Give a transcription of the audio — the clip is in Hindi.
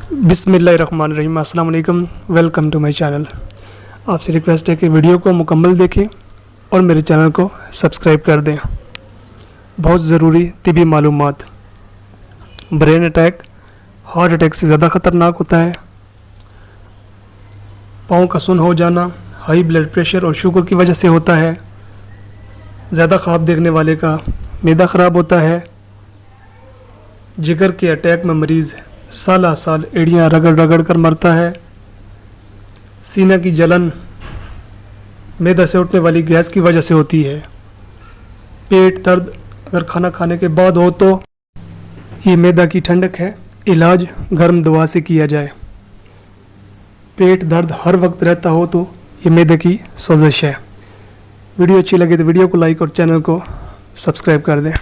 बिस्मिल्लाहिर्रहमानिर्रहीम। अस्सलाम वालेकुम, वेलकम टू माय चैनल। आपसे रिक्वेस्ट है कि वीडियो को मुकम्मल देखें और मेरे चैनल को सब्सक्राइब कर दें। बहुत ज़रूरी तिबी मालूमात। ब्रेन अटैक हार्ट अटैक से ज़्यादा ख़तरनाक होता है। पाँव का सुन्न हो जाना हाई ब्लड प्रेशर और शुगर की वजह से होता है। ज़्यादा ख्वाब देखने वाले का मैदा ख़राब होता है। जिगर के अटैक में मरीज़ साल साल एड़ियाँ रगड़ रगड़ कर मरता है। सीना की जलन मैदा से उठने वाली गैस की वजह से होती है। पेट दर्द अगर खाना खाने के बाद हो तो ये मैदा की ठंडक है, इलाज गर्म दवा से किया जाए। पेट दर्द हर वक्त रहता हो तो ये मैदे की सोजिश है। वीडियो अच्छी लगे तो वीडियो को लाइक और चैनल को सब्सक्राइब कर दें।